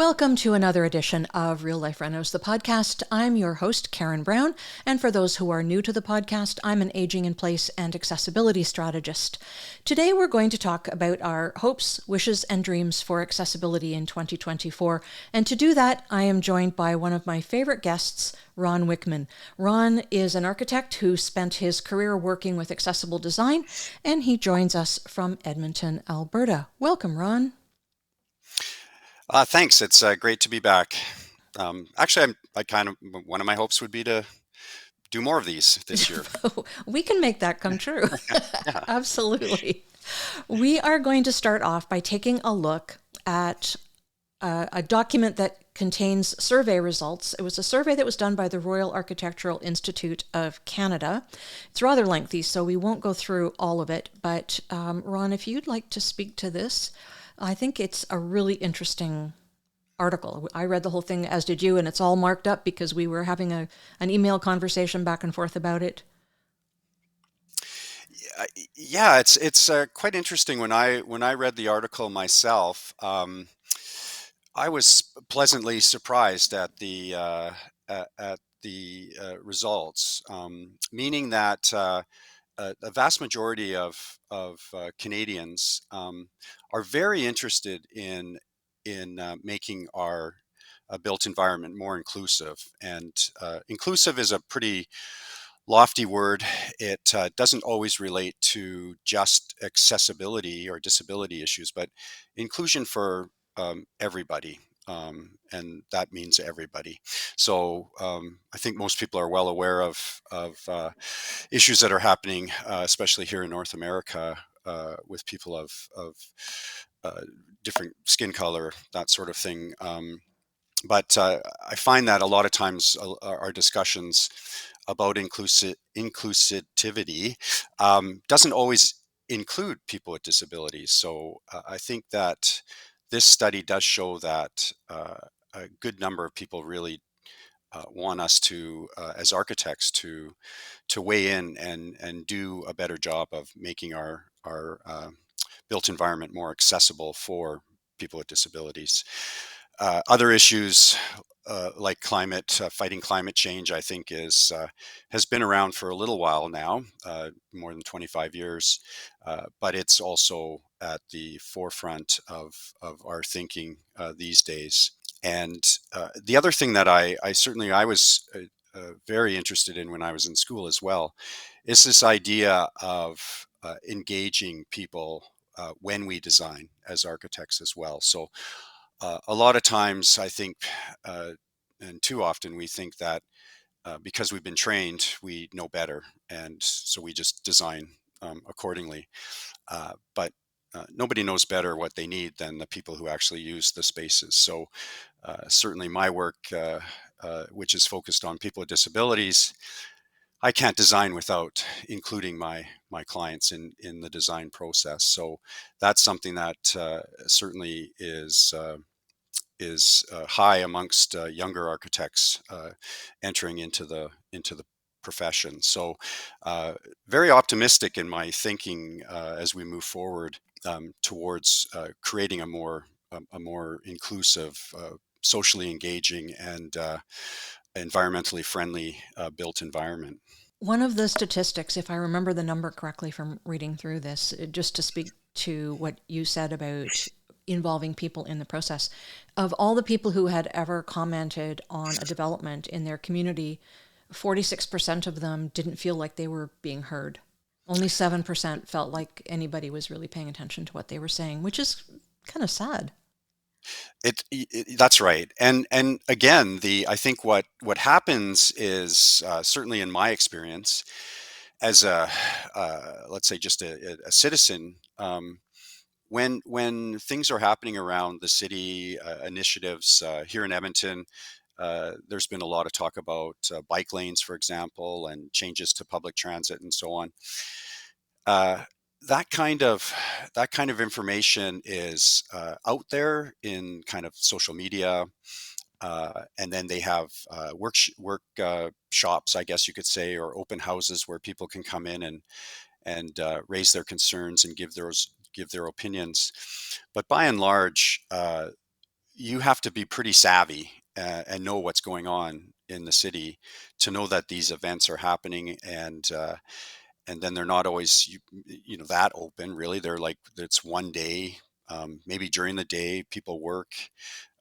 Welcome to another edition of Real Life Renos, the podcast. I'm your host, Karen Brown, and for those who are new to the podcast, I'm an aging in place and accessibility strategist. Today, we're going to talk about our hopes, wishes, and dreams for accessibility in 2024. And to do that, I am joined by one of my favorite guests, Ron Wickman. Ron is an architect who spent his career working with accessible design, and he joins us from Edmonton, Alberta. Welcome, Ron. Thanks. It's great to be back. Actually, one of my hopes would be to do more of these this year. We can make that come true. Yeah. Absolutely. We are going to start off by taking a look at a document that contains survey results. It was a survey that was done by the Royal Architectural Institute of Canada. It's rather lengthy, so we won't go through all of it. But Ron, if you'd like to speak to this, I think it's a really interesting article. I read the whole thing, as did you, and it's all marked up because we were having an email conversation back and forth about it. Yeah, it's quite interesting. When I read the article myself, I was pleasantly surprised at the results, meaning that a vast majority of Canadians are very interested in making our built environment more inclusive. And inclusive is a pretty lofty word. It doesn't always relate to just accessibility or disability issues, but inclusion for everybody. And that means everybody. So I think most people are well aware of issues that are happening, especially here in North America, with people of uh, different skin color, that sort of thing. But I find that a lot of times our discussions about inclusivity doesn't always include people with disabilities. So I think that this study does show that a good number of people really want us to, as architects, to weigh in and do a better job of making our built environment more accessible for people with disabilities. Other issues like fighting climate change, I think has been around for a little while now, more than 25 years, but it's also at the forefront of our thinking these days. And the other thing that I was very interested in when I was in school as well is this idea of engaging people when we design as architects as well. So a lot of times I think, and too often we think that because we've been trained, we know better, and so we just design accordingly. But nobody knows better what they need than the people who actually use the spaces. So certainly my work, which is focused on people with disabilities, I can't design without including my clients in the design process. So that's something that certainly is high amongst younger architects entering into the profession. So very optimistic in my thinking as we move forward towards creating a more inclusive, socially engaging, and environmentally friendly built environment. One of the statistics, if I remember the number correctly from reading through this, just to speak to what you said about involving people in the process, of all the people who had ever commented on a development in their community, 46% of them didn't feel like they were being heard. Only 7% felt like anybody was really paying attention to what they were saying, which is kind of sad. That's right. And again, the I think what happens is certainly in my experience as a let's say just a citizen. When things are happening around the city, initiatives here in Edmonton, there's been a lot of talk about bike lanes, for example, and changes to public transit and so on. Uh, that kind of that kind of information is out there in kind of social media, and then they have work shops, I guess you could say, or open houses where people can come in and raise their concerns and give their opinions. But by and large, you have to be pretty savvy and know what's going on in the city to know that these events are happening, and then they're not always that open. Really, they're like it's one day. Maybe during the day people work.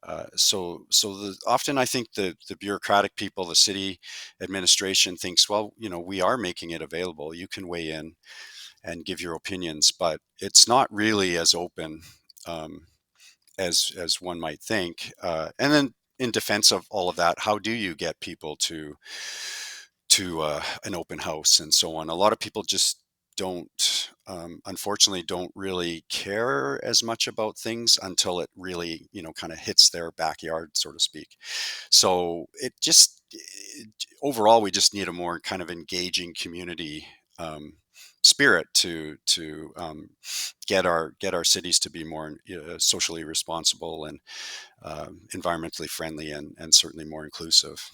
Often I think the bureaucratic people, the city administration thinks, well, we are making it available. You can weigh in and give your opinions, but it's not really as open um, as one might think. And then in defense of all of that, how do you get people to an open house and so on? A lot of people just unfortunately, don't really care as much about things until it really, kind of hits their backyard, so to speak. So overall, we just need a more kind of engaging community spirit to get our cities to be more socially responsible and environmentally friendly and certainly more inclusive.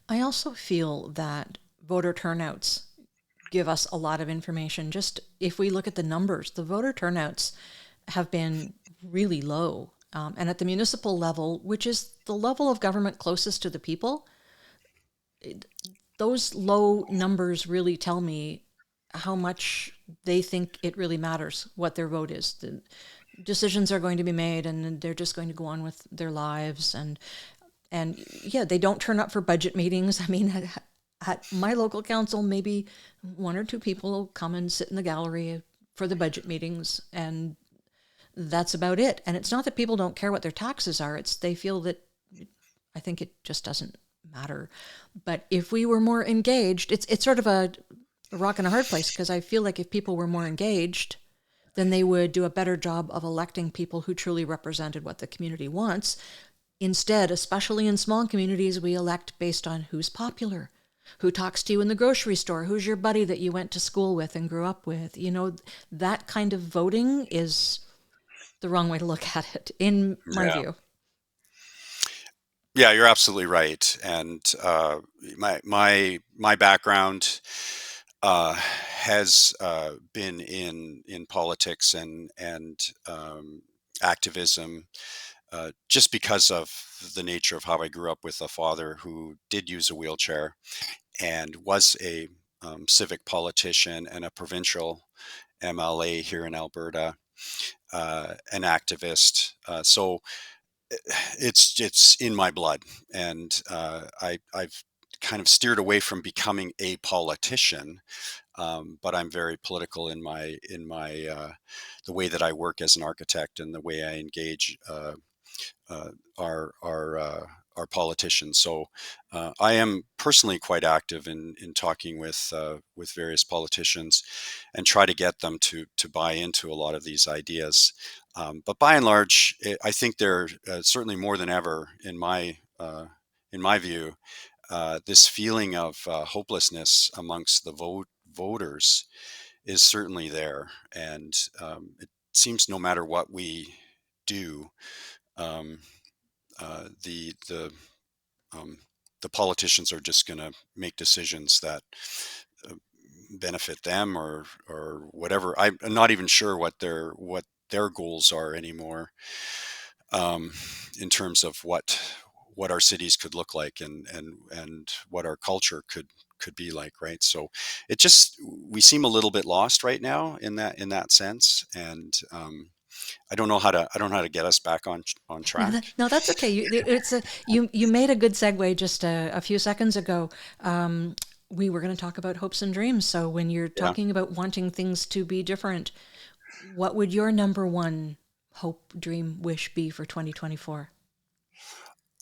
I also feel that voter turnouts give us a lot of information. Just if we look at the numbers, the voter turnouts have been really low. And at the municipal level, which is the level of government closest to the people, those low numbers really tell me how much they think it really matters what their vote is. The decisions are going to be made and they're just going to go on with their lives. And yeah, they don't turn up for budget meetings. I mean, at my local council, maybe one or two people will come and sit in the gallery for the budget meetings, and that's about it. And it's not that people don't care what their taxes are, it's they feel that I think it just doesn't matter. But if we were more engaged, it's sort of a rock and a hard place, because I feel like if people were more engaged, then they would do a better job of electing people who truly represented what the community wants. Instead, especially in small communities, we elect based on who's popular, who talks to you in the grocery store, who's your buddy that you went to school with and grew up with. That kind of voting is the wrong way to look at it, in my Yeah. view. Yeah, you're absolutely right. And my background has been in politics and activism, just because of the nature of how I grew up with a father who did use a wheelchair and was a civic politician and a provincial MLA here in Alberta, an activist. So it's in my blood, and I've kind of steered away from becoming a politician, but I'm very political in my the way that I work as an architect and the way I engage uh, our our uh, our politicians. So I am personally quite active in talking with various politicians and try to get them to buy into a lot of these ideas. But by and large, I think they're certainly more than ever in my view. This feeling of hopelessness amongst the voters is certainly there, and it seems no matter what we do, um, the um, the politicians are just going to make decisions that uh, benefit them or whatever. I'm not even sure what their goals are anymore, um, in terms of what our cities could look like and what our culture could be like, right? So it just we seem a little bit lost right now in that sense, and I don't know how to get us back on No, track. no, that's okay. You made a good segue just a few seconds ago. We were going to talk about hopes and dreams. So when you're Yeah. talking about wanting things to be different, what would your number one hope, dream, wish be for 2024?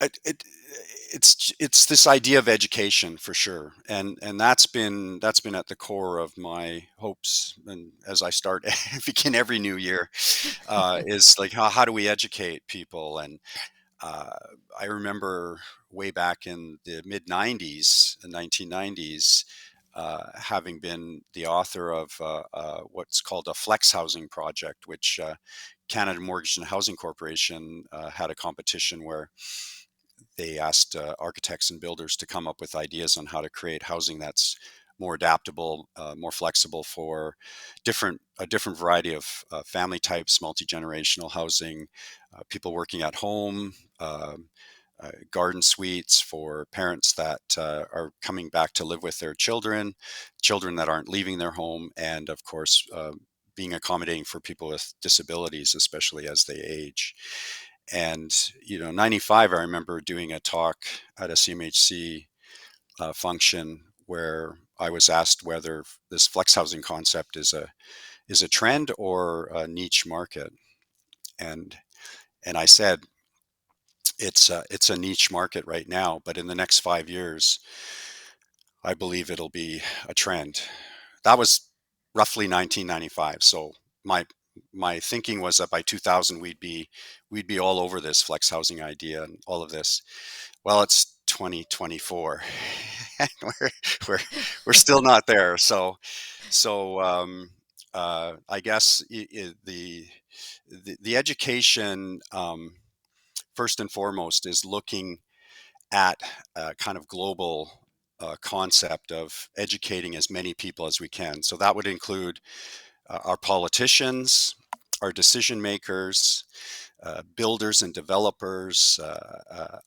it, it it's this idea of education for sure, and that's been at the core of my hopes, and as I start begin every new year, is like how do we educate people. And uh, I remember way back in the mid 90s, the 1990s, having been the author of what's called a flex housing project, which Canada Mortgage and Housing Corporation had a competition where they asked architects and builders to come up with ideas on how to create housing that's more adaptable, more flexible for a different variety of family types, multi-generational housing, people working at home, garden suites for parents that are coming back to live with their children, children that aren't leaving their home, and of course, being accommodating for people with disabilities, especially as they age. And, 95, I remember doing a talk at a CMHC function where I was asked whether this flex housing concept is a trend or a niche market. And and I said it's a niche market right now, but in the next 5 years, I believe it'll be a trend. That was roughly 1995. So my my thinking was that by 2000 we'd be all over this flex housing idea and all of this. Well, it's 2024, and we're we're still not there. So I guess the education, first and foremost, is looking at a kind of global concept of educating as many people as we can. So that would include our politicians, our decision makers, builders and developers,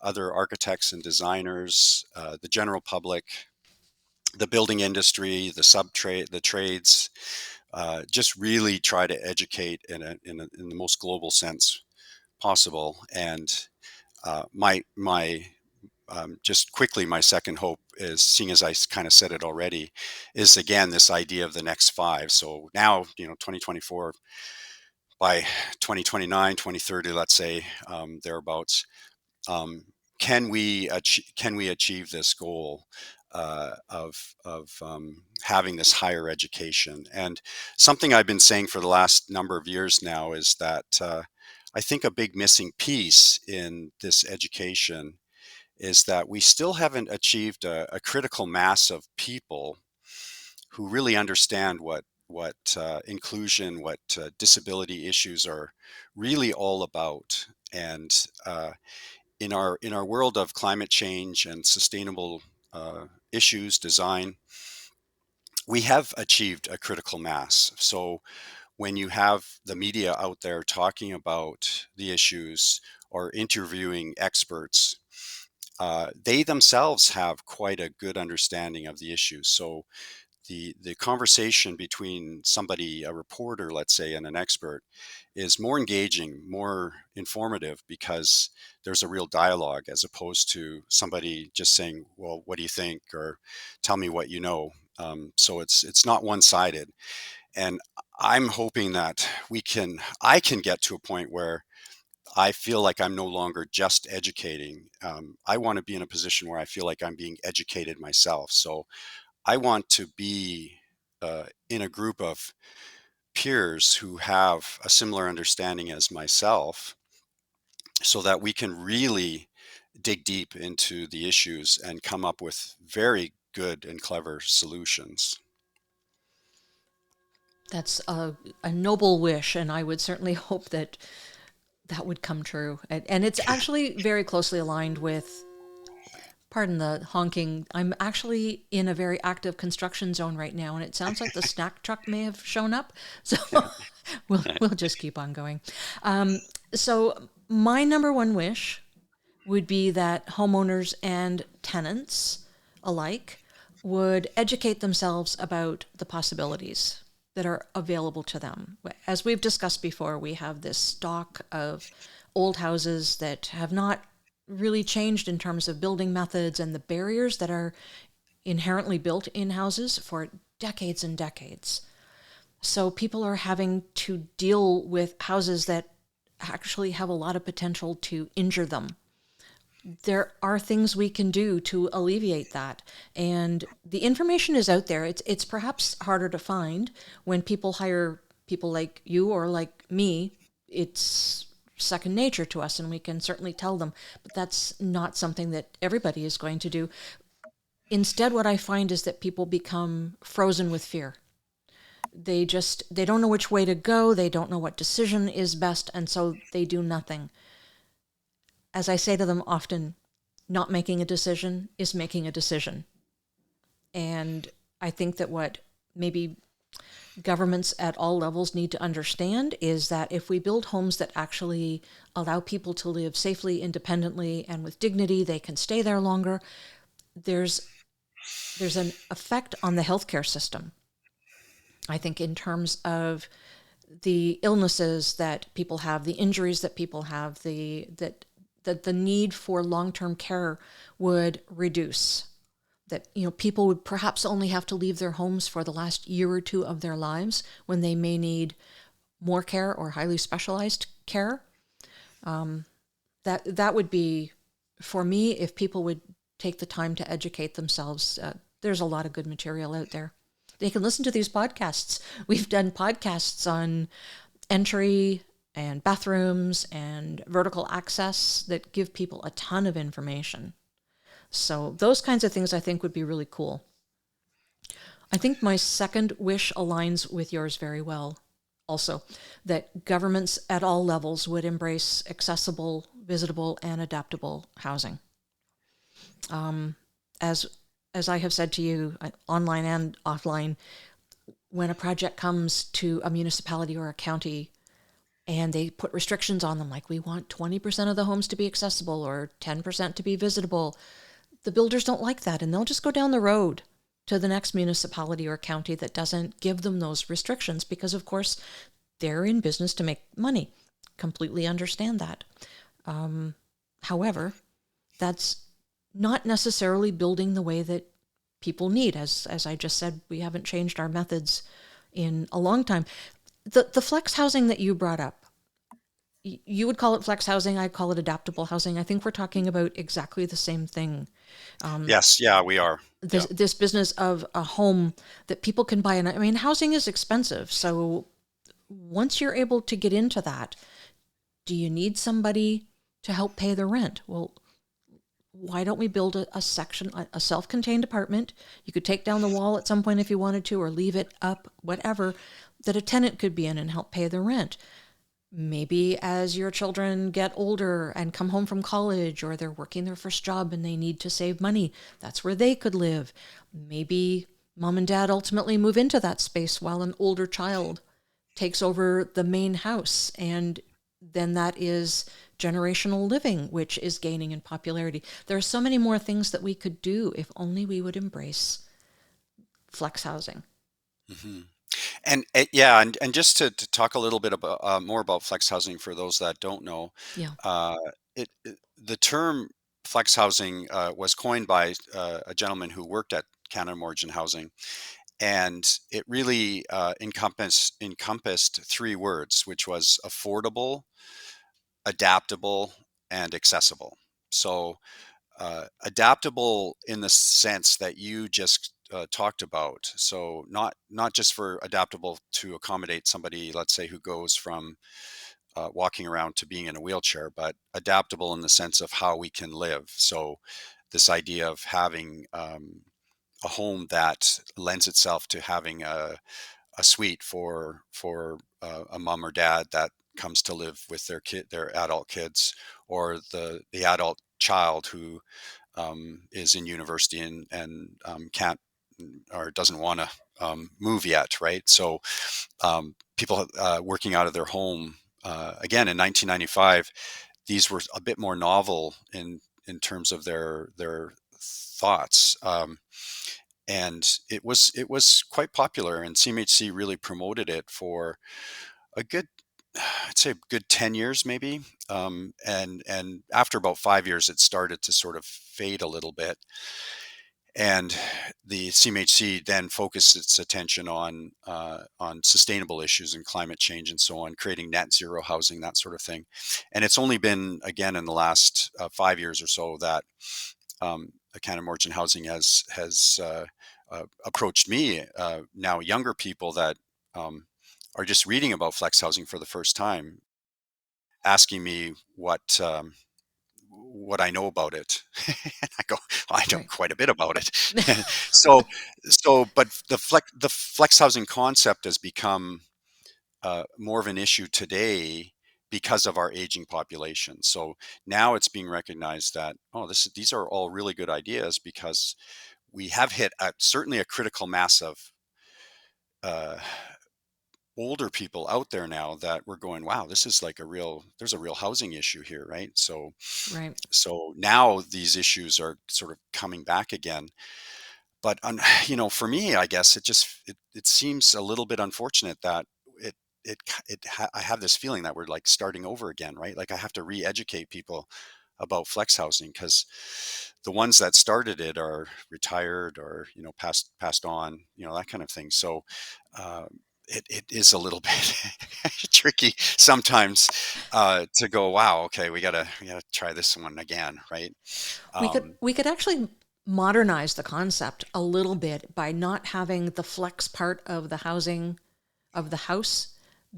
other architects and designers, the general public, the building industry, the trades. Just really try to educate in the most global sense possible. And my just quickly, my second hope is, seeing as I kind of said it already, is again this idea of the next five. So now, 2024, by 2029, 2030, let's say, thereabouts, um, can we achieve this goal of having this higher education? And something I've been saying for the last number of years now is that I think a big missing piece in this education is that we still haven't achieved a critical mass of people who really understand what inclusion, what disability issues are really all about. And in our world of climate change and sustainable issues, design, we have achieved a critical mass. So when you have the media out there talking about the issues or interviewing experts, they themselves have quite a good understanding of the issues. So the conversation between somebody, a reporter, let's say, and an expert is more engaging, more informative, because there's a real dialogue, as opposed to somebody just saying, "Well, what do you think?" or "Tell me what you know." So it's not one-sided, and I'm hoping that I can get to a point where I feel like I'm no longer just educating. I want to be in a position where I feel like I'm being educated myself. So I want to be in a group of peers who have a similar understanding as myself, so that we can really dig deep into the issues and come up with very good and clever solutions. That's a noble wish, and I would certainly hope that that would come true. And it's actually very closely aligned with, pardon the honking, I'm actually in a very active construction zone right now, and it sounds like the snack truck may have shown up. So we'll just keep on going. So my number one wish would be that homeowners and tenants alike would educate themselves about the possibilities that are available to them. As we've discussed before, we have this stock of old houses that have not really changed in terms of building methods and the barriers that are inherently built in houses for decades and decades. So people are having to deal with houses that actually have a lot of potential to injure them. There are things we can do to alleviate that. And the information is out there. It's perhaps harder to find when people hire people like you or like me. It's second nature to us, and we can certainly tell them, but that's not something that everybody is going to do. Instead, what I find is that people become frozen with fear. They don't know which way to go, they don't know what decision is best, and so they do nothing. As I say to them often, not making a decision is making a decision. And I think that what maybe governments at all levels need to understand is that if we build homes that actually allow people to live safely, independently, and with dignity, they can stay there longer. There's an effect on the healthcare system. I think in terms of the illnesses that people have, the injuries that people have, that the need for long-term care would reduce. That people would perhaps only have to leave their homes for the last year or two of their lives when they may need more care or highly specialized care. That would be, for me, if people would take the time to educate themselves. There's a lot of good material out there. They can listen to these podcasts. We've done podcasts on entry and bathrooms and vertical access that give people a ton of information. So those kinds of things I think would be really cool. I think my second wish aligns with yours very well also, that governments at all levels would embrace accessible, visitable, and adaptable housing. As as I have said to you, online and offline, when a project comes to a municipality or a county and they put restrictions on them, like we want 20% of the homes to be accessible or 10% to be visitable, the builders don't like that, and they'll just go down the road to the next municipality or county that doesn't give them those restrictions because, of course, they're in business to make money. Completely understand that. However, that's not necessarily building the way that people need. As I just said, we haven't changed our methods in a long time. The flex housing that you brought up, you would call it flex housing, I'd call it adaptable housing. I think we're talking about exactly the same thing. Yes, yeah, we are. Yeah. This business of a home that people can buy. And I mean, housing is expensive. So once you're able to get into that, do you need somebody to help pay the rent? Well, why don't we build a section, a self-contained apartment? You could take down the wall at some point if you wanted to, or leave it up, whatever, that a tenant could be in and help pay the rent. Maybe as your children get older and come home from college, or they're working their first job and they need to save money, that's where they could live. Maybe mom and dad ultimately move into that space while an older child takes over the main house. And then that is generational living, which is gaining in popularity. There are so many more things that we could do if only we would embrace flex housing. Hmm. And yeah, and just to talk a little bit about more about flex housing for those that don't know, Yeah. uh, the term flex housing was coined by a gentleman who worked at Canada Mortgage and Housing, and it really encompassed three words, which was affordable, adaptable, and accessible. So adaptable in the sense that you just talked about. So not just for adaptable to accommodate somebody, let's say, who goes from walking around to being in a wheelchair, but adaptable in the sense of how we can live. So this idea of having a home that lends itself to having a suite for a mom or dad that comes to live with their adult kids, or the adult child who is in university and can't or doesn't want to move yet, right? So people working out of their home, again in 1995, these were a bit more novel in terms of their thoughts. And it was quite popular, and CMHC really promoted it for a good, I'd say a good 10 years maybe. And after about 5 years, it started to sort of fade a little bit. And the CMHC then focused its attention on sustainable issues and climate change and so on, creating net zero housing, that sort of thing. And it's only been again in the last 5 years or so that Canada Mortgage and Housing has approached me, now younger people that are just reading about flex housing for the first time, asking me what I know about it. And I go, well, I know Right. quite a bit about it. so, but the flex housing concept has become more of an issue today because of our aging population. So now it's being recognized that, these are all really good ideas, because we have hit certainly a critical mass of uh, older people out there now that we're going, wow, this is like there's a real housing issue here, right? Right. So now these issues are sort of coming back again. But for me, I guess it seems a little bit unfortunate that it I have this feeling that we're like starting over again, right? Like I have to re-educate people about flex housing because the ones that started it are retired or passed on, that kind of thing. So uh, it is a little bit tricky sometimes to go, wow, okay, we gotta try this one again, right? Um, We could actually modernize the concept a little bit by not having the flex part of the housing of the house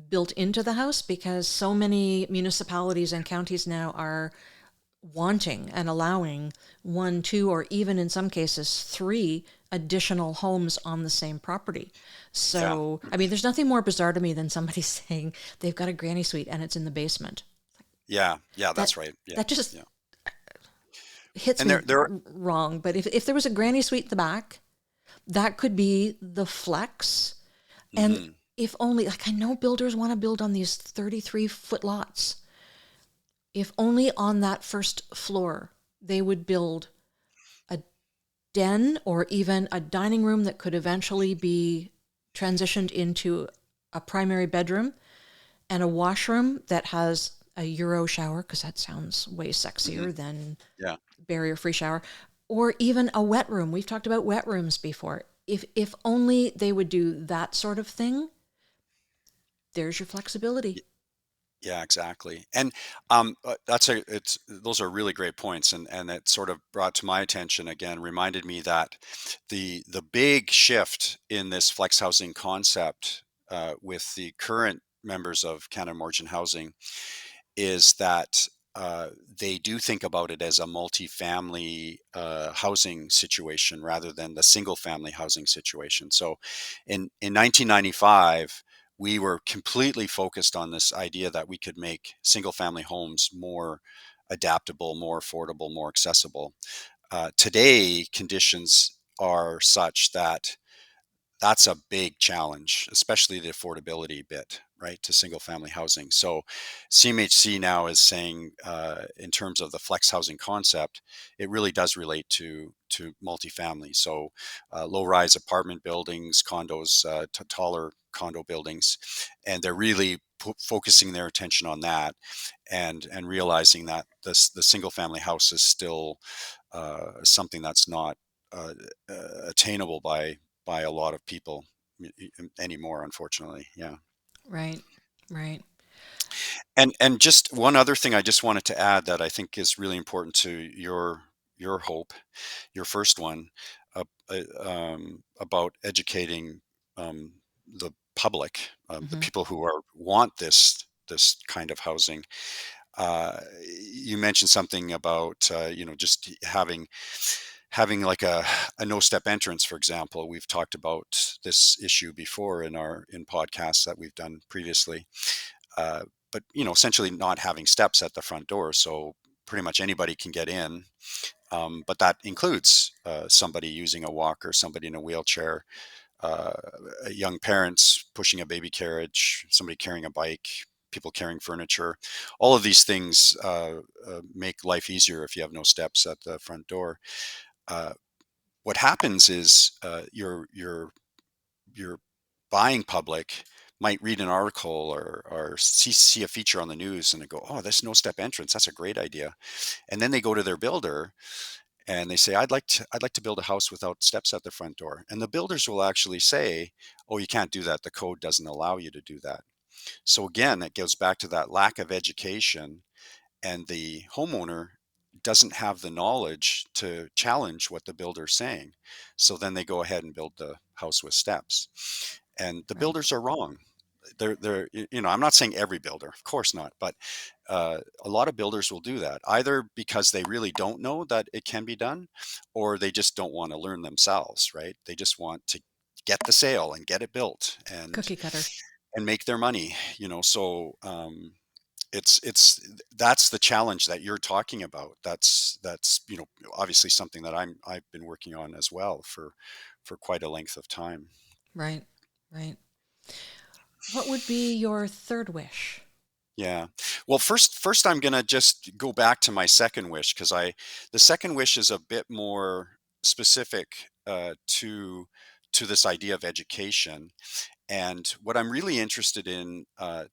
built into the house, because so many municipalities and counties now are wanting and allowing one, two, or even in some cases three additional homes on the same property. yeah, So, I mean, there's nothing more bizarre to me than somebody saying they've got a granny suite and it's in the basement. yeah, That that's right. Yeah, that just yeah. hits And me there wrong. But if there was a granny suite in the back, that could be the flex. And mhm. if only, like, I know builders want to build on these 33-foot lots. If only on that first floor they would build a den or even a dining room that could eventually be transitioned into a primary bedroom, and a washroom that has a Euro shower, because that sounds way Mhm. sexier than Yeah. barrier free shower, or even a wet room. We've talked about wet rooms before. If only they would do that sort of thing, there's your flexibility. Y Yeah, exactly. And, those are really great points, and it sort of brought to my attention again, reminded me that the big shift in this flex housing concept, with the current members of Canada Mortgage and Housing is that they do think about it as a multi-family housing situation rather than the single-family housing situation. So, in 1995, we were completely focused on this idea that we could make single-family homes more adaptable, more affordable, more accessible. Today, conditions are such that that's a big challenge, especially the affordability bit, right, to single family housing. So CMHC now is saying, in terms of the flex housing concept, it really does relate to multifamily. So low rise apartment buildings, condos, taller condo buildings, and they're really focusing their attention on that, and realizing that the single family house is still something that's not uh, attainable by a lot of people anymore, unfortunately. Yeah. Right, right. And just one other thing I just wanted to add that I think is really important to your hope, your first one, about educating the public, the Hmm. people who are want this kind of housing. Uh, you mentioned something about just having like a no step entrance, for example. We've talked about this issue before in podcasts that we've done previously. uh, but essentially not having steps at the front door, so pretty much anybody can get in. But that includes somebody using a walker, somebody in a wheelchair, uh, young parents pushing a baby carriage, somebody carrying a bike, people carrying furniture. All of these things make life easier if you have no steps at the front door. uh, what happens is your buying public might read an article or see a feature on the news and they go, oh, this no step entrance, that's a great idea. And then they go to their builder and they say, I'd like to build a house without steps at the front door. And the builders will actually say, oh, you can't do that, the code doesn't allow you to do that. So again, it goes back to that lack of education, and the homeowner doesn't have the knowledge to challenge what the builder's saying. So then they go ahead and build the house with steps. And the Right. builders are wrong. I'm not saying every builder, of course not, but a lot of builders will do that either because they really don't know that it can be done, or they just don't want to learn themselves, right? They just want to get the sale and get it built and Cookie cutter. make their money, so it's that's the challenge that you're talking about. That's obviously something that I've been working on as well for quite a length of time. Right. Right. What would be your third wish? Yeah. Well, first I'm going to just go back to my second wish, because I the second wish is a bit more specific to this idea of education. And what I'm really interested in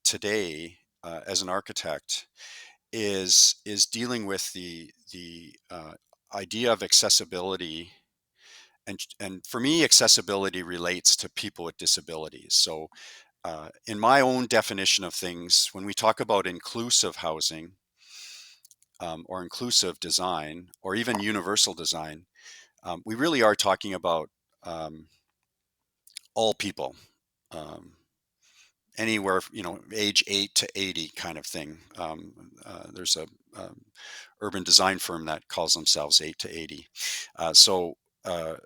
today as an architect is dealing with the idea of accessibility. And for me, accessibility relates to people with disabilities. So in my own definition of things, when we talk about inclusive housing, or inclusive design, or even universal design, we really are talking about um, all people, um, anywhere, age 8 to 80 kind of thing. There's a urban design firm that calls themselves 8 to 80. So uh,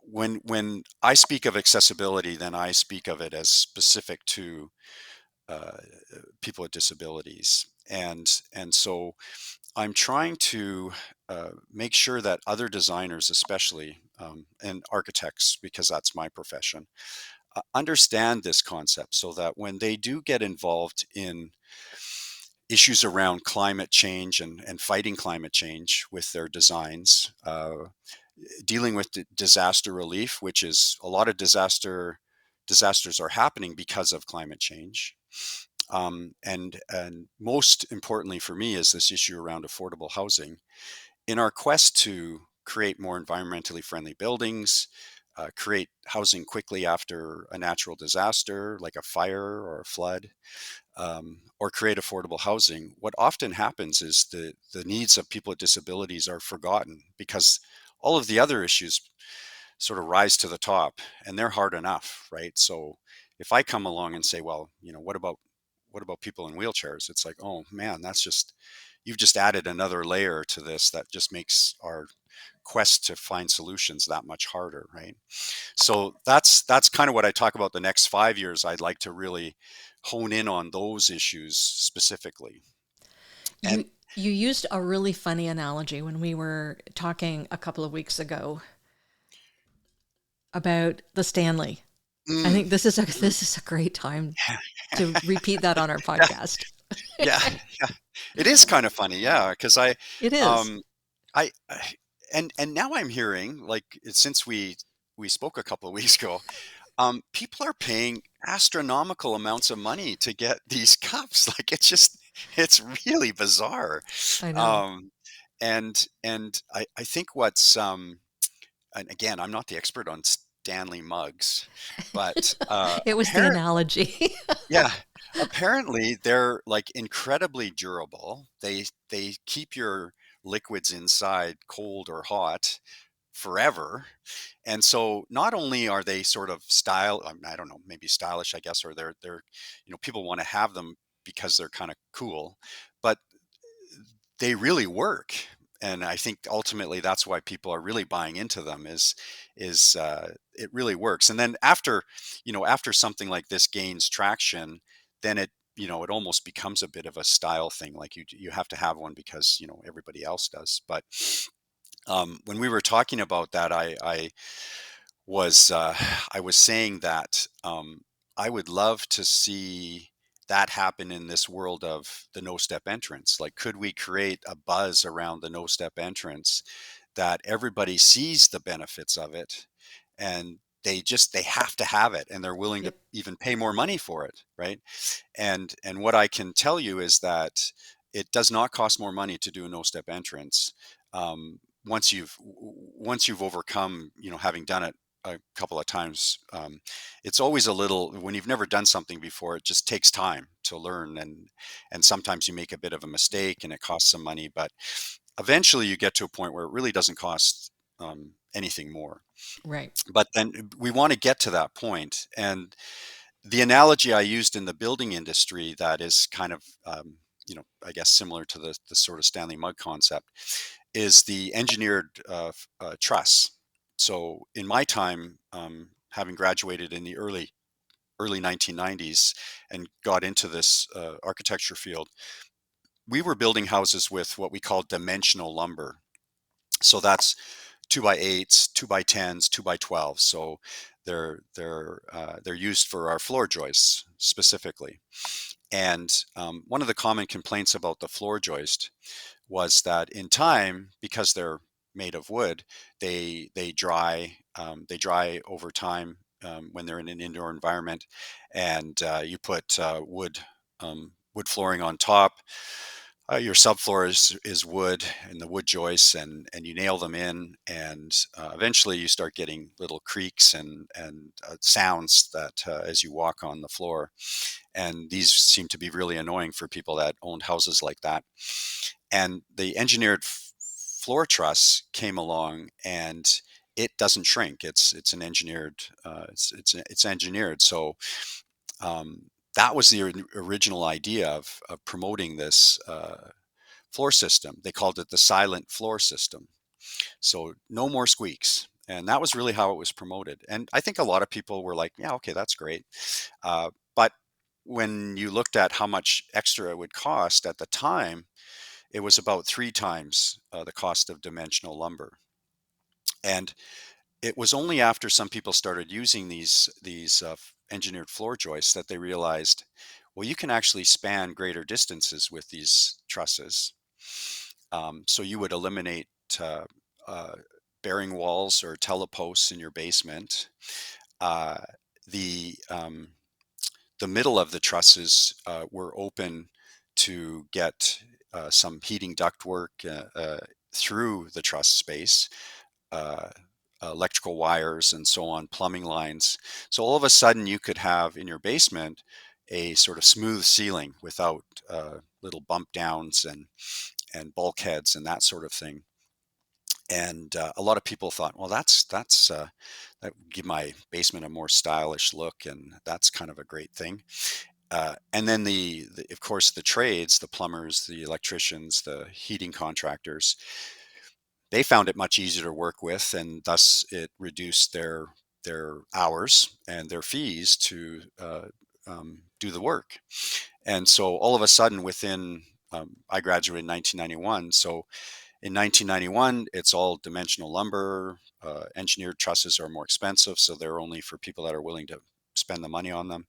when I speak of accessibility, then I speak of it as specific to uh, people with disabilities. And so I'm trying to make sure that other designers, especially, and architects, because that's my profession, understand this concept, so that when they do get involved in issues around climate change and fighting climate change with their designs, dealing with disaster relief, which is a lot of disasters are happening because of climate change. And most importantly for me is this issue around affordable housing. In our quest to create more environmentally friendly buildings, create housing quickly after a natural disaster like a fire or a flood, or create affordable housing, what often happens is the needs of people with disabilities are forgotten, because all of the other issues sort of rise to the top, and they're hard enough, right? So if I come along and say, well, what about people in wheelchairs? It's like, oh man, you've just added another layer to this that just makes our quest to find solutions that much harder, right? So that's kind of what I talk about the next 5 years. I'd like to really hone in on those issues specifically. And You used a really funny analogy when we were talking a couple of weeks ago about the Stanley. I mm, think this is a mhm. this is a great time to repeat that on our podcast. Yeah, yeah, it is kind of funny, yeah, because It is. um, I and now I'm hearing, like, since we spoke a couple of weeks ago, people are paying astronomical amounts of money to get these cups. Like, it's really bizarre. I know. Um, and I think and again, I'm not the expert on Stanley mugs, but It was the analogy. yeah, apparently they're like incredibly durable. They keep your liquids inside cold or hot forever. And so not only are they sort of I don't know, maybe stylish, I guess, or they're people want to have them because they're kind of cool, but they really work. And I think ultimately that's why people are really buying into them, is it really works. And then after something like this gains traction, then it almost becomes a bit of a style thing. Like you have to have one because everybody else does. But when we were talking about that, was I was saying that I would love to see that happen in this world of the no step entrance. Like, could we create a buzz around the no step entrance that everybody sees the benefits of it, and they have to have it, and they're willing to Yep. even pay more money for it, right? And what I can tell you is that it does not cost more money to do a no step entrance. Once you've overcome, having done it a couple of times, it's always a little, when you've never done something before, it just takes time to learn, and sometimes you make a bit of a mistake and it costs some money, but eventually you get to a point where it really doesn't cost anything more. Right. But then we want to get to that point. And the analogy I used in the building industry that is kind of, I guess similar to the sort of Stanley Mug concept, is the engineered truss. So in my time, having graduated in the early early 1990s and got into this architecture field, we were building houses with what we call dimensional lumber. So that's 2x8s, 2x10s, 2x12s. So they're used for our floor joists specifically. And one of the common complaints about the floor joist was that in time, because they're made of wood, they dry. They dry over time when they're in an indoor environment, and you put wood flooring on top. Your subfloor is wood and the wood joists, and you nail them in, and eventually you start getting little creaks and sounds that as you walk on the floor, and these seem to be really annoying for people that owned houses like that. And the engineered floor truss came along, and it doesn't shrink. It's an engineered. It's engineered. So that was the original idea of promoting this floor system. They called it the silent floor system. So no more squeaks. And that was really how it was promoted. And I think a lot of people were like, yeah, okay, that's great. But when you looked at how much extra it would cost at the time, it was about 3 times the cost of dimensional lumber. And it was only after some people started using these engineered floor joists that they realized, well, you can actually span greater distances with these trusses. So you would eliminate uh, uh, bearing walls or teleposts in your basement. Uh, the the middle of the trusses were open to get some heating ductwork through the truss space, uh, electrical wires, and so on, plumbing lines. So all of a sudden, you could have in your basement a sort of smooth ceiling without little bump downs and bulkheads and that sort of thing. And a lot of people thought, well, that would give my basement a more stylish look, and that's kind of a great thing. And then of course, the trades, the plumbers, the electricians, the heating contractors, they found it much easier to work with, and thus it reduced their hours and their fees to do the work. And so all of a sudden, I graduated in 1991. So in 1991, it's all dimensional lumber. Engineered trusses are more expensive, so they're only for people that are willing to spend the money on them.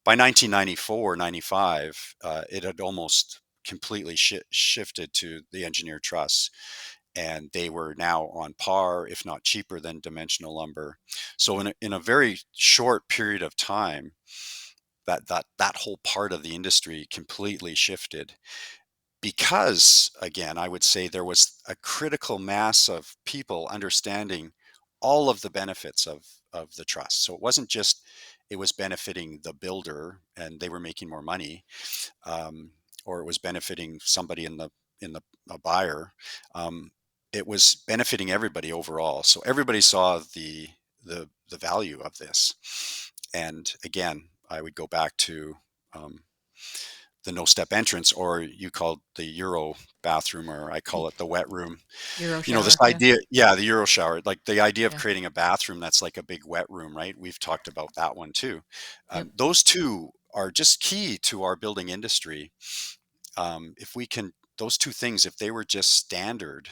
By 1994, 95, it had almost completely shifted to the engineered truss, and they were now on par, if not cheaper than dimensional lumber. So in a very short period of time, that whole part of the industry completely shifted, because again, I would say there was a critical mass of people understanding all of the benefits of the trust. So it wasn't just it was benefiting the builder and they were making more money, um, or it was benefiting somebody in the a buyer. Um, it was benefiting everybody overall. So everybody saw the value of this. And again, I would go back to um, the no step entrance, or you called the Euro bathroom, or I call it the wet room. Euro This shower. Yeah. idea, yeah, the Euro shower, like the idea of Yeah. creating a bathroom that's like a big wet room, right? We've talked about that one too. Yep. Those two are just key to our building industry. If we can, those two things, if they were just standard,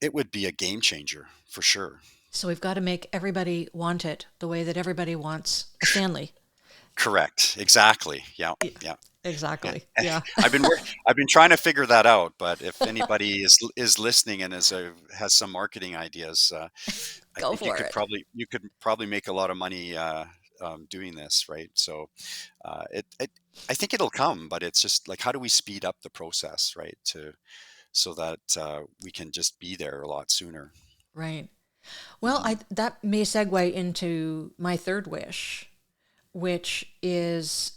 it would be a game changer for sure. So we've got to make everybody want it the way that everybody wants a Stanley. Correct. Exactly. Yeah. Yeah, Yeah. Yeah. exactly. Yeah. I've been trying to figure that out, but if anybody is listening and has some marketing ideas, I Go think for it. you could probably make a lot of money doing this, right? So it I think it'll come, but it's just like, how do we speed up the process, right? So that we can just be there a lot sooner. Right. Well, Hmm. I that may segue into my third wish, which is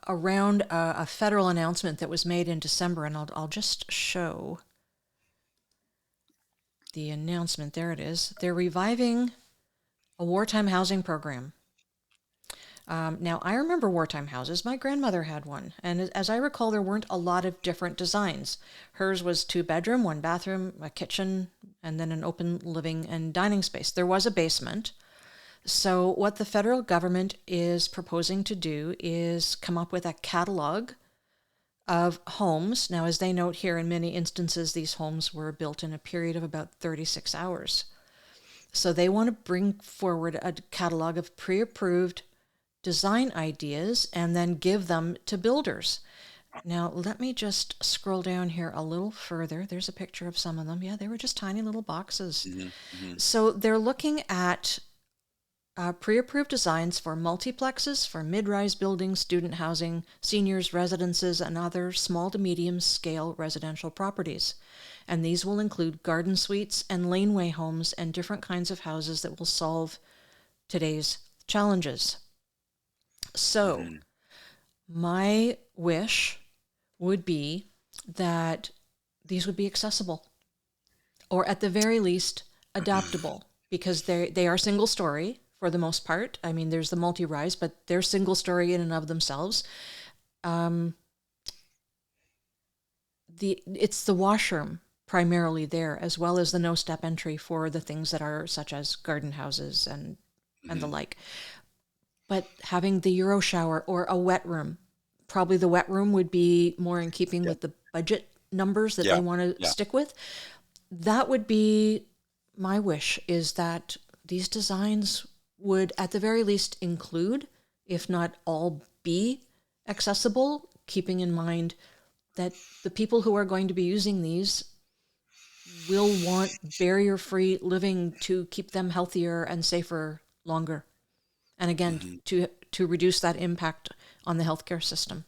around a federal announcement that was made in December, and I'll just show the announcement. There it is. They're reviving a wartime housing program. Now, I remember wartime houses. My grandmother had one. And as I recall, there weren't a lot of different designs. Hers was 2 bedroom, 1 bathroom, a kitchen, and then an open living and dining space. There was a basement, So, what the federal government is proposing to do is come up with a catalog of homes. Now, as they note here, in many instances, these homes were built in a period of about 36 hours. So, they want to bring forward a catalog of pre approved design ideas and then give them to builders. Now, let me just scroll down here a little further. There's a picture of some of them. Yeah, they were just tiny little boxes. Hmm. Hmm. So they're looking at pre-approved designs for multiplexes, for mid-rise buildings, student housing, seniors' residences, and other small to medium scale residential properties. And these will include garden suites and laneway homes and different kinds of houses that will solve today's challenges. So, Hmm. my wish would be that these would be accessible, or at the very least adaptable, because they are single story for the most part. I mean, there's the multi-rise, but they're single story in and of themselves. Um, it's the washroom primarily there, as well as the no step entry for the things that are such as garden houses and the Hmm. like. But having the Euro shower or a wet room, probably the wet room would be more in keeping Yeah. with the budget numbers that they Yeah. want to Yeah. stick with. That would be my wish, is that these designs would at the very least include, if not all be accessible, keeping in mind that the people who are going to be using these will want barrier free living to keep them healthier and safer longer. And again, Hmm. to reduce that impact on the healthcare system.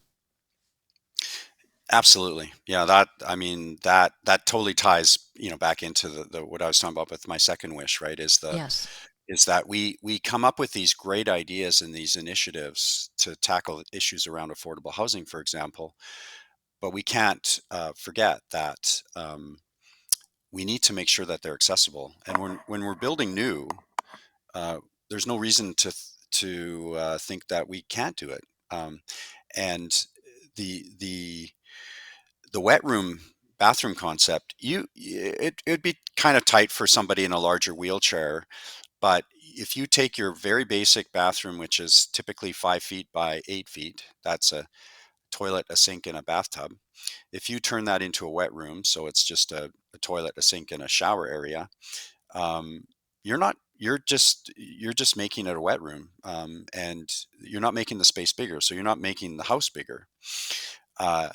Absolutely. Yeah, that I mean that totally ties, back into the what I was talking about with my second wish, right? Yes. Is that we come up with these great ideas and these initiatives to tackle issues around affordable housing, for example, but we can't forget that we need to make sure that they're accessible. And when we're building new, uh, there's no reason to think that we can't do it. Um, and the the wet room bathroom concept, it'd be kind of tight for somebody in a larger wheelchair, but if you take your very basic bathroom, which is typically 5 feet by 8 feet, that's a toilet, a sink, and a bathtub. If you turn that into a wet room, so it's just a toilet, a sink, and a shower area, um, you're not you're just making it a wet room, and you're not making the space bigger, so you're not making the house bigger. Uh,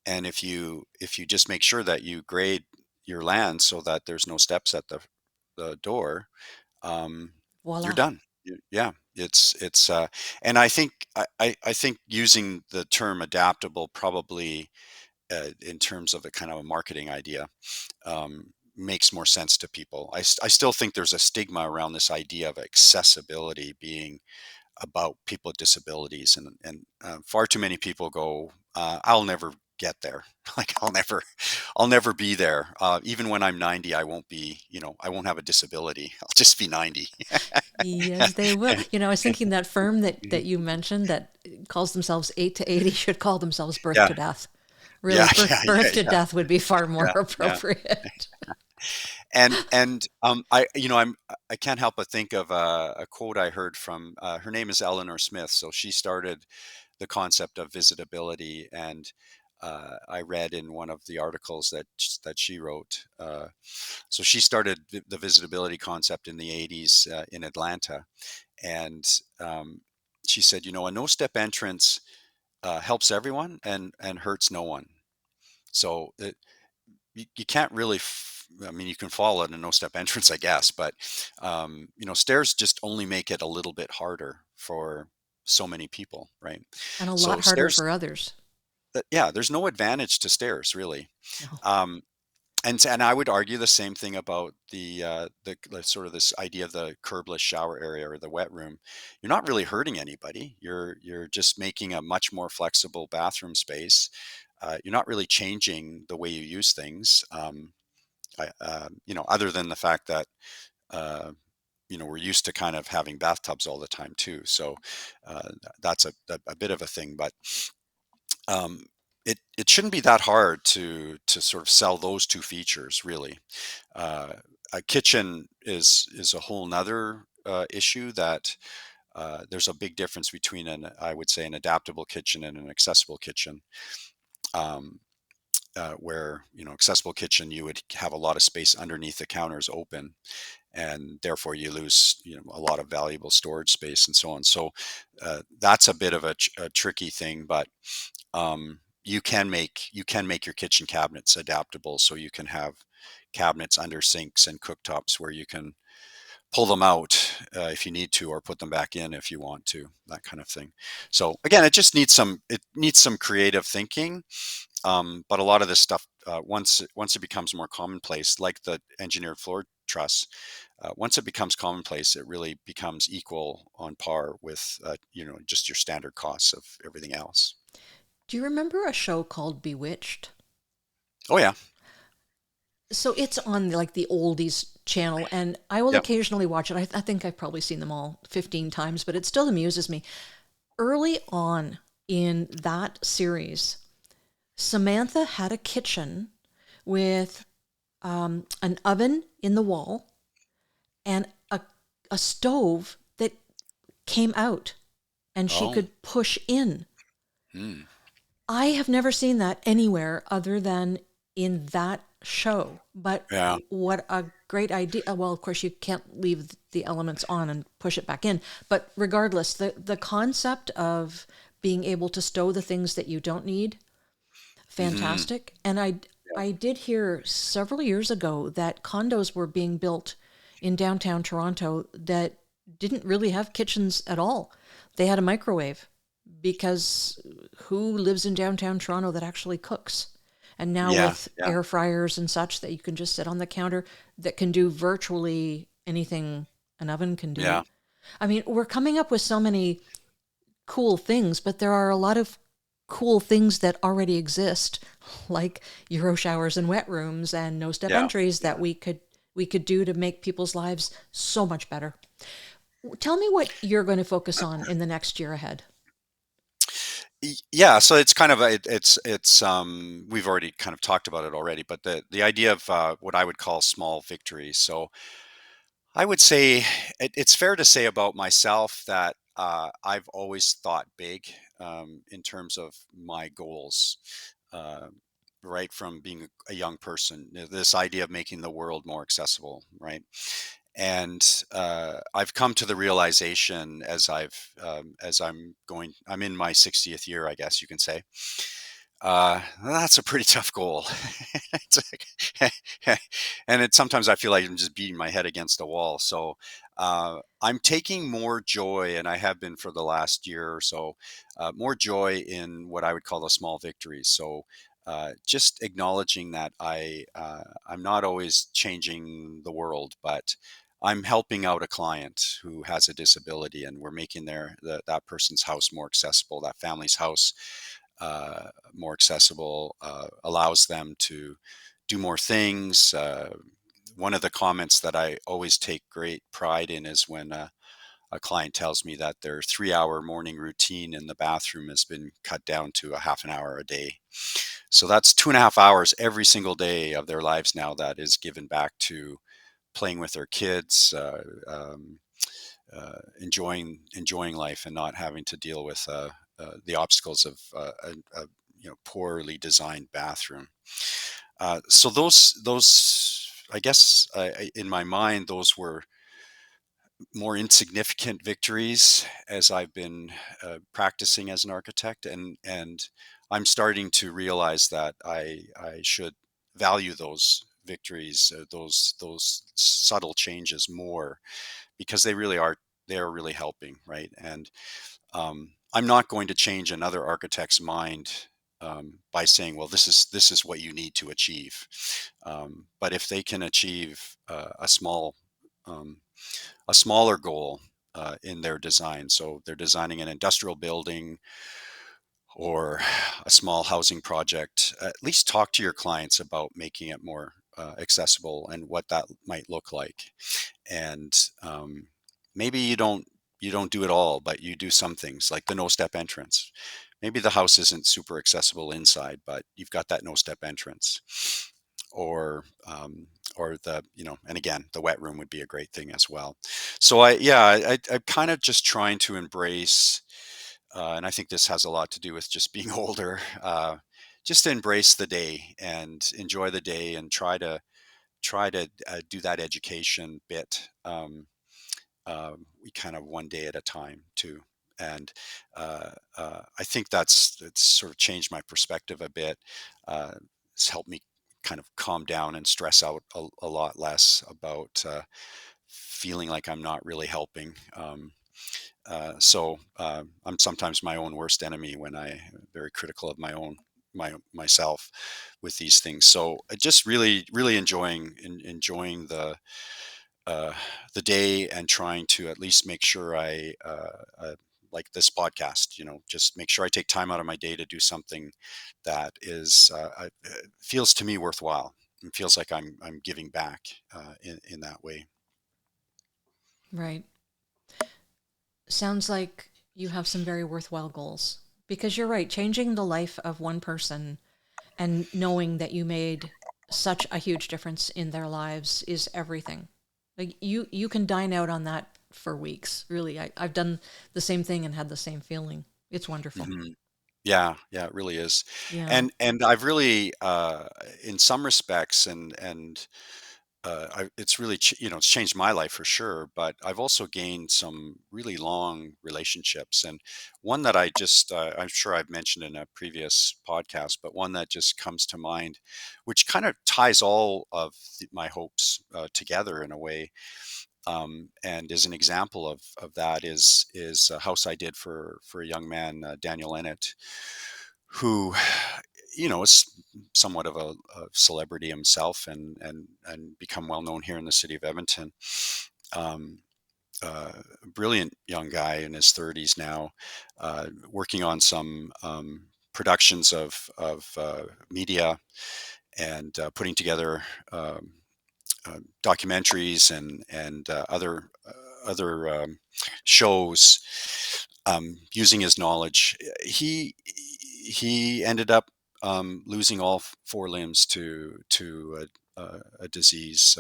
and if you just make sure that you grade your land so that there's no steps at the door, um, you're Voila. done. Yeah, and I think using the term adaptable probably, in terms of a kind of a marketing idea, makes more sense to people. I still think there's a stigma around this idea of accessibility being about people with disabilities, and far too many people go, I'll never get there. Like I'll never be there. Even when I'm 90, I won't be, I won't have a disability. I'll just be 90. Yes, they will. I was thinking that firm that you mentioned that calls themselves 8 to 80 should call themselves Birth Yeah, to Death. Really, yeah, birth, yeah, birth yeah, to yeah, death would be far more yeah, yeah. appropriate. And I can't help but think of a quote I heard from, her name is Eleanor Smith. So she started the concept of visitability, and I read in one of the articles that she wrote. So she started the visitability concept in the 80s, in Atlanta, and she said, a no-step entrance helps everyone and hurts no one. So you can't really. I mean, you can fall at a no-step entrance, I guess, but stairs just only make it a little bit harder for so many people, right? And a lot So harder stairs, for others. yeah, there's no advantage to stairs really. No. Um, and I would argue the same thing about the sort of this idea of the curbless shower area or the wet room. You're not really hurting anybody. You're just making a much more flexible bathroom space. You're not really changing the way you use things. Other than the fact that uh, we're used to kind of having bathtubs all the time too. So that's a bit of a thing, but um, it shouldn't be that hard to sort of sell those two features really. Uh, a kitchen is a whole nother issue that there's a big difference between I would say, an adaptable kitchen and an accessible kitchen. Um, where accessible kitchen, you would have a lot of space underneath the counters open, and therefore you lose a lot of valuable storage space and so on. So that's a bit of a tricky thing, but you can make your kitchen cabinets adaptable, so you can have cabinets under sinks and cooktops where you can pull them out if you need to, or put them back in if you want to, that kind of thing. So again, it needs some creative thinking, but a lot of this stuff, once it becomes more commonplace, like the engineered floor truss, once it becomes commonplace, it really becomes equal on par with just your standard costs of everything else. Do you remember a show called Bewitched? Oh yeah, So it's on like the oldies channel, and I will yeah. occasionally watch it. I think I've probably seen them all 15 times, but it still amuses me. Early on in that series, Samantha had a kitchen with an oven in the wall and a stove that came out and she Oh, could push in. hmm. I have never seen that anywhere other than in that show. But Yeah. what a great idea. Well, of course, you can't leave the elements on and push it back in. But regardless, the concept of being able to stow the things that you don't need, Hmm. fantastic. And I did hear several years ago that condos were being built in downtown Toronto that didn't really have kitchens at all. They had a microwave because who lives in downtown Toronto that actually cooks? And now Yeah. with Yeah. air fryers and such that you can just sit on the counter that can do virtually anything an oven can do. Yeah. I mean, we're coming up with so many cool things, but there are a lot of cool things that already exist, like Euro showers and wet rooms and no step Yeah. entries that Yeah. we could do to make people's lives so much better. Tell me what you're going to focus on in the next year ahead. Yeah, so it's kind of we've already kind of talked about it already, but the idea of what I would call small victories. So I would say it's fair to say about myself that I've always thought big in terms of my goals, uh, right from being a young person. This idea of making the world more accessible, right? And I've come to the realization as I'm in my 60th year, I guess you can say. That's a pretty tough goal. It's and sometimes I feel like I'm just beating my head against a wall. So I'm taking more joy, and I have been for the last year or so, more joy in what I would call the small victories. So just acknowledging that I'm not always changing the world, but I'm helping out a client who has a disability, and we're making that person's house more accessible, that family's house more accessible, allows them to do more things. One of the comments that I always take great pride in is when a client tells me that their 3 hour morning routine in the bathroom has been cut down to a half an hour a day. So that's 2.5 hours every single day of their lives now that is given back to playing with their kids, enjoying life, and not having to deal with the obstacles of a poorly designed bathroom. So those I guess in my mind those were more insignificant victories as I've been practicing as an architect, and I'm starting to realize that I should value those victories, those subtle changes more, because they are really helping, right? And I'm not going to change another architect's mind by saying, well, this is what you need to achieve. But if they can achieve um, a smaller goal in their design, so they're designing an industrial building or a small housing project, at least talk to your clients about making it more accessible and what that might look like. And maybe you don't do it all, but you do some things like the no step entrance. Maybe the house isn't super accessible inside, but you've got that no step entrance. Or or and again, the wet room would be a great thing as well. So I'm kind of just trying to embrace, and I think this has a lot to do with just being older. Just to embrace the day and enjoy the day, and try to do that education bit. We kind of one day at a time too. And I think it's sort of changed my perspective a bit. Uh, it's helped me kind of calm down and stress out a lot less about feeling like I'm not really helping. I'm sometimes my own worst enemy when I'm very critical of myself with these things. So just really enjoying uh, the day, and trying to at least make sure like this podcast, just make sure I take time out of my day to do something that feels to me worthwhile, and feels like I'm giving back in that way. Right. Sounds like you have some very worthwhile goals, because you're right. Changing the life of one person and knowing that you made such a huge difference in their lives is everything. Like you can dine out on that for weeks. Really, I've done the same thing and had the same feeling. It's wonderful. Mhm. Yeah, it really is. Yeah. And I've really, in some respects, it's really, it's changed my life for sure. But I've also gained some really long relationships, and one that I'm sure I've mentioned in a previous podcast, but one that just comes to mind, which kind of ties all of my hopes together in a way, and is an example of that, is a house I did for a young man, Daniel Ennett, who is somewhat of a celebrity himself, and become well known here in the city of Edmonton. Um, a brilliant young guy in his 30s now, working on some productions of media, and putting together documentaries and other shows, using his knowledge. He ended up losing all four limbs to a disease.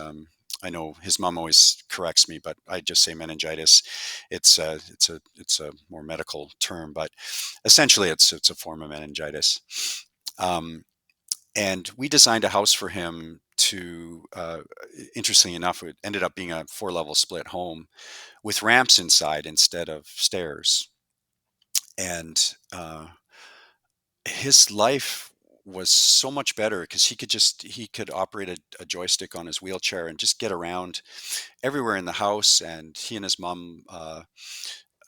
I know his mom always corrects me, but I just say meningitis. It's a more medical term, but essentially it's a form of meningitis. Um, and we designed a house for him to, interestingly enough, it ended up being a 4-level split home with ramps inside instead of stairs. And his life was so much better because he could operate a joystick on his wheelchair and just get around everywhere in the house. And he and his mom,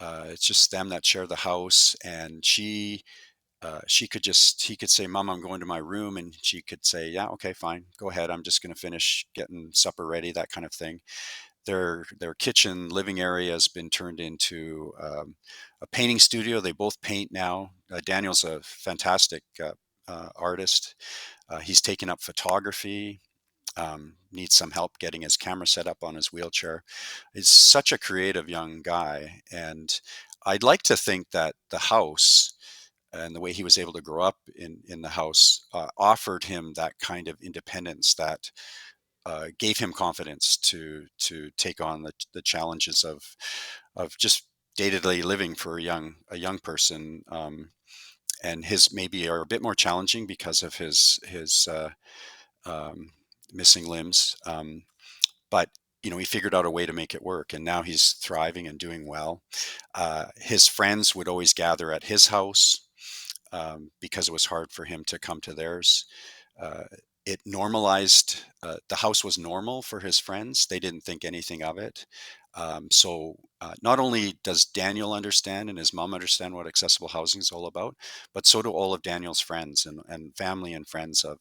it's just them that share the house. And he could say, "Mom, I'm going to my room," and she could say, "Yeah, okay, fine, go ahead. I'm just going to finish getting supper ready," that kind of thing. Their kitchen living area has been turned into a painting studio. They both paint now. Daniel's a fantastic artist. He's taken up photography. Needs some help getting his camera set up on his wheelchair. He's such a creative young guy, and I'd like to think that the house and the way he was able to grow up in the house offered him that kind of independence that gave him confidence to take on the challenges of just day-to-day living for a young person. And his maybe are a bit more challenging because of his um, missing limbs. But he figured out a way to make it work, and now he's thriving and doing well. His friends would always gather at his house because it was hard for him to come to theirs. Uh, it normalized, the house was normal for his friends. They didn't think anything of it. So not only does Daniel understand and his mom understand what accessible housing is all about, but so do all of Daniel's friends and family and friends of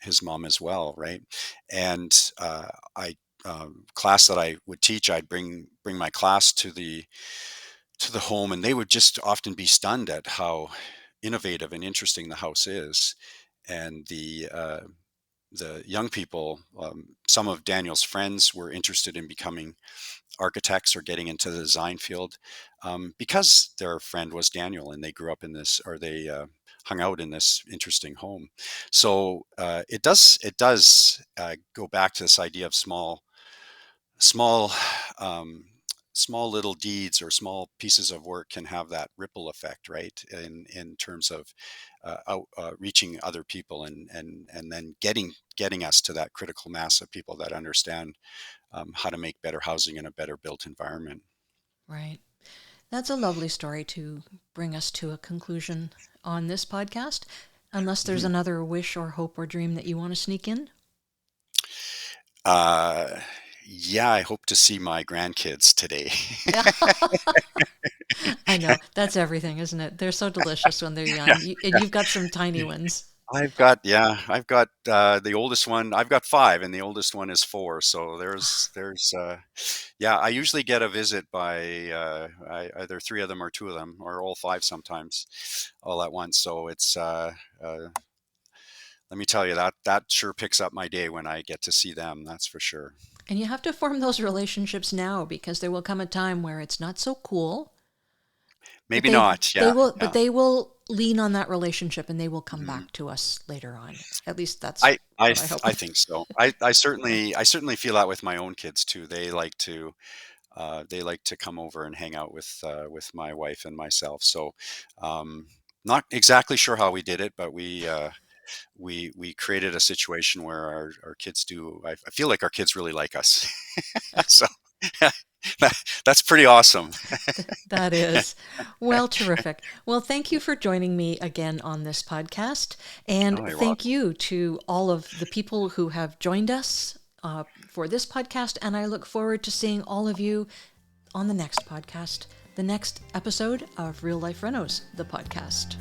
his mom as well, right? And I class that I would teach, I'd bring my class to the home, and they would just often be stunned at how innovative and interesting the house is. And the young people, some of Daniel's friends were interested in becoming architects or getting into the design field because their friend was Daniel, and they grew up in this, or they hung out in this interesting home. So it does go back to this idea of small um, small little deeds or small pieces of work can have that ripple effect, right? In terms of reaching other people and then getting us to that critical mass of people that understand how to make better housing in a better built environment. Right. That's a lovely story to bring us to a conclusion on this podcast. Unless there's Mhm. another wish or hope or dream that you want to sneak in. Uh, yeah, I hope to see my grandkids today. Yeah. I know. That's everything, isn't it? They're so delicious when they're young. And you've got some tiny ones. I've got the oldest one. I've got five, and the oldest one is four. So yeah. I usually get a visit by either three of them or two of them, or all five sometimes, all at once. So let me tell you that sure picks up my day when I get to see them. That's for sure. And you have to form those relationships now because there will come a time where it's not so cool, but Maybe not. Yeah, yeah. they will lean on that relationship and they will come Mhm. back to us later on. At least that's I what I hope. I think so. I certainly feel that with my own kids too. They like to come over and hang out with my wife and myself. So um, not exactly sure how we did it, but we created a situation where our kids do. I feel like our kids really like us. So that's pretty awesome. That is. Well, terrific. Well, thank you for joining me again on this podcast. And Oh, you're thank welcome. you to all of the people who have joined us for this podcast. And I look forward to seeing all of you on the next podcast, the next episode of Real Life Renos, the podcast.